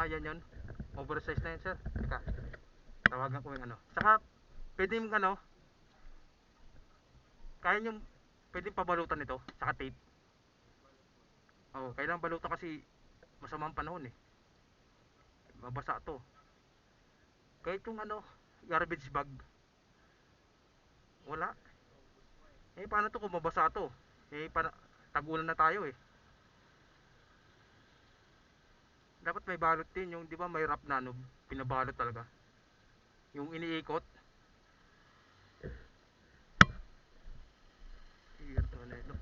yan yun. Oversize na yun, sir. Teka, tawagan ko yung ano. Saka, pwede yung ano, kaya yung, pwede pabalutan ito, saka tape. Oo, kailangan balutan kasi masamang panahon eh. Mabasa to. Kahit yung ano, garbage bag, wala. Eh, paano to kung mabasa to? Eh, tagulan na tayo eh. Dapat may balot din, yung di ba may wrap na ano, pinabalot talaga. Yung iniikot. Ito na ito.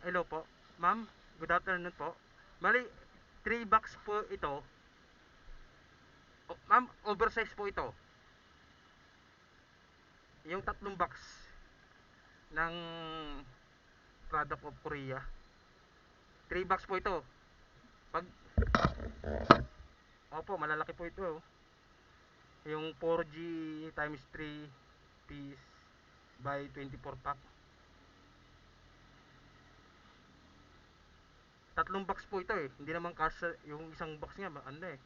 Hello po. Ma'am, good afternoon po. Mali, 3 box po ito. Ma'am, oversize po ito. Yung tatlong box ng product of Korea. 3 box po ito. Pag Opo, malalaki po ito. Yung 4G times 3 piece by 24 pack. Tatlong box po ito eh. Hindi naman kasya yung isang box niya, ano eh.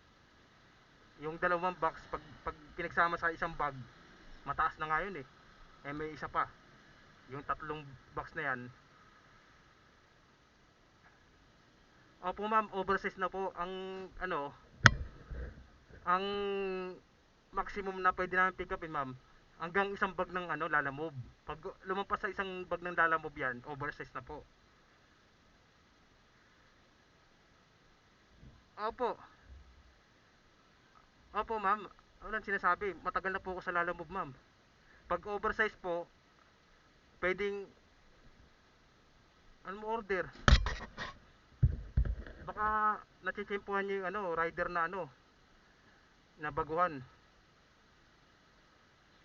Yung dalawang box pag pinagsama sa isang bag, mataas na nga yun eh. Eh may isa pa. Yung tatlong box na yan. Opo ma'am, oversize na po ang ano, ang maximum na pwede namin pick upin ma'am. Hanggang isang bag ng ano, Lalamove. Pag lumampas sa isang bag ng Lalamove yan, oversize na po. Opo. Opo ma'am. Walang sinasabi. Matagal na po ako sa Lalamove ma'am. Pag oversize po, pwedeng ano mo order. Baka nachichimpuhan nyo yung ano, rider na ano, na baguhan.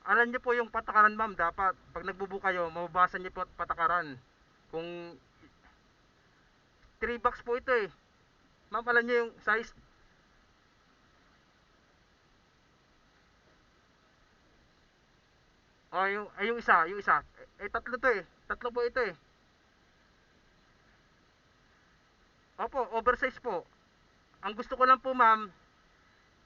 Alam nyo po yung patakaran ma'am, dapat pag nagbubook kayo, mababasa nyo po patakaran. Kung 3 box po ito eh. Ma'am, alam nyo yung size. Oh, yung isa, yung isa. Eh, tatlo to eh. Tatlo po ito eh. Opo, oversize po. Ang gusto ko lang po ma'am,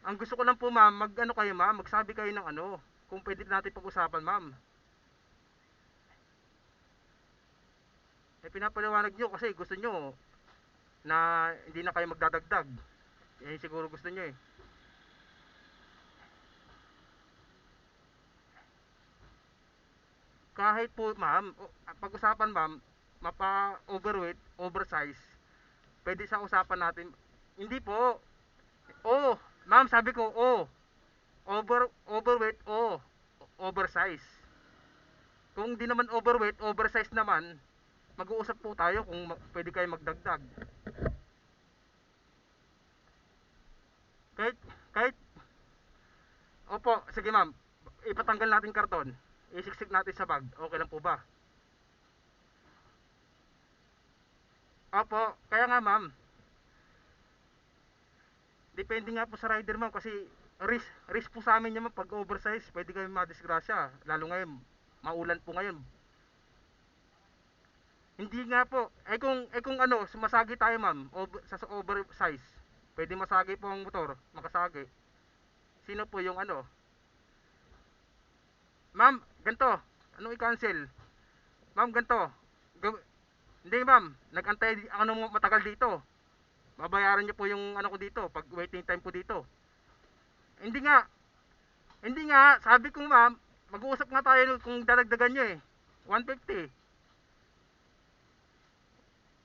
ang gusto ko lang po ma'am, mag ano kayo ma'am, magsabi kayo ng ano, kung pwede natin pag-usapan ma'am. Eh, pinapaliwanag nyo kasi gusto nyo na hindi na kayo magdadagdag. Eh, siguro gusto nyo eh. Kahit po ma'am, pag-usapan ma'am, mapa-overweight, oversize, pwede sa usapan natin. Hindi po. Oh, ma'am, sabi ko, oh. Overweight, oh. Oversize. Kung di naman overweight, oversize naman, mag-uusap po tayo kung pwede kayo magdagdag. Kahit, kahit, opo, sige ma'am, ipatanggal natin karton. Isiksik natin sa bag. Okay lang po ba? Opo, kaya nga ma'am, depende nga po sa rider ma'am kasi risk po sa amin naman pag oversize, pwede kami madisgrasya. Lalo ngayon, maulan po ngayon. Hindi nga po. Eh kung ano, sumasagi tayo ma'am, sa oversize. Pwede masagi po ang motor, makasagi. Sino po yung ano? Ma'am, ganto. Anong i-cancel? Ma'am, ganto. Hindi ma'am, nag-antay ano mo matagal dito. Babayaran niyo po yung ano ko dito, pag waiting time po dito. Hindi nga, hindi nga, sabi ko ma'am, mag-uusap nga tayo kung dadagdagan niyo eh. 150.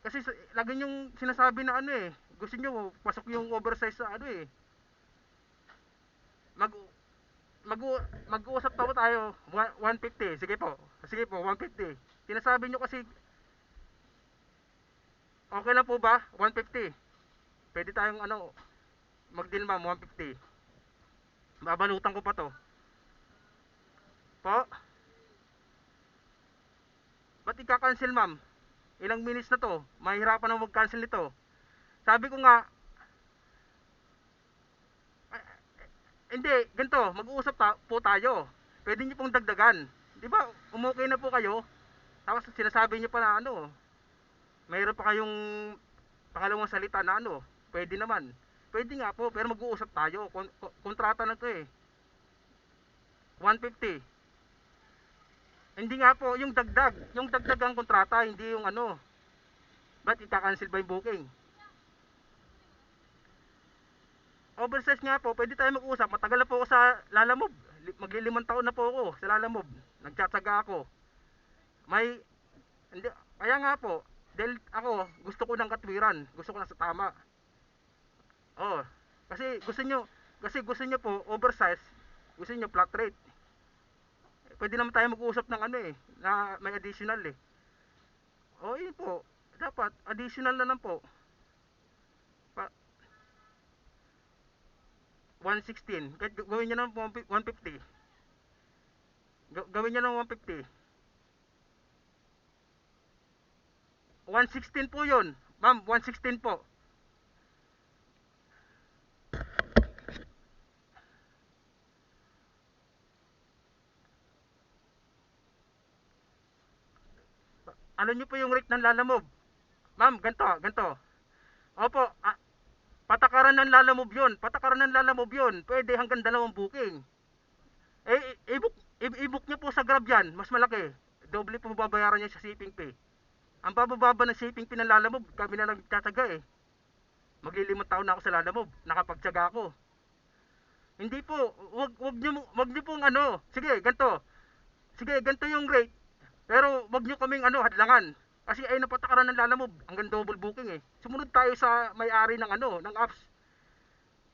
Kasi lagi yung sinasabi na ano eh, gusto niyo pasok yung oversize sa ano eh. Mag mag mag-uusap pa po tayo 150. Sige po. Sige po, 150. Sinasabi niyo kasi okay lang po ba? 150. Pwede tayong ano, mag-deal ma'am, 150. Babalutan ko pa to. Po? Ba't ika-cancel ma'am? Ilang minutes na to? Mahirapan na mag-cancel nito. Sabi ko nga, hindi, ganito, mag-uusap po tayo. Pwede niyo pong dagdagan. Di ba, umukay na po kayo. Tapos sinasabi niyo pa na ano, mayroon pa kayong pangalawang salita na ano, pwede naman. Pwede nga po, pero mag-uusap tayo. Kontrata na to eh. 150. Hindi nga po, yung dagdag. Yung dagdag ang kontrata, hindi yung ano. Ba't ika-cancel ba yung booking? Oversize nga po, pwede tayo mag-usap. Matagal na po ako sa Lalamove. Maglilimang taon na po ako sa Lalamove. Nagtsatsaga ako. May, hindi, kaya nga po, dahil ako, gusto ko ng katwiran. Gusto ko na sa tama. Oh, kasi gusto nyo po, oversize. Gusto nyo flat rate. Pwede naman tayo mag-usap ng ano eh, na may additional eh. Oh, yun po. Dapat, additional na lang po. 116. Kahit gawin niya ng 150. Gawin niya ng 150. 116 po yun. Ma'am, 116 po. Ano niyo po yung rate ng Lalamove? Ma'am, ganto. Opo, patakaran ng Lalamove yun. Patakaran ng Lalamove yun. Pwede hanggang 2 booking. Eh, i-book niyo po sa Grab yan. Mas malaki. Doble po babayaran niya sa shipping fee. Ang bababa ng shipping fee ng Lalamove, kami na lang tataga eh. Maglilimang taon na ako sa Lalamove. Nakapagtsaga ako. Hindi po, wag niyo pong ano. Sige, ganto yung rate. Pero wag niyo kaming ano, hadlangan. Kasi ay napatakaran ng Lalamove, hanggang double booking eh. Sumunod tayo sa may-ari ng ano, ng apps.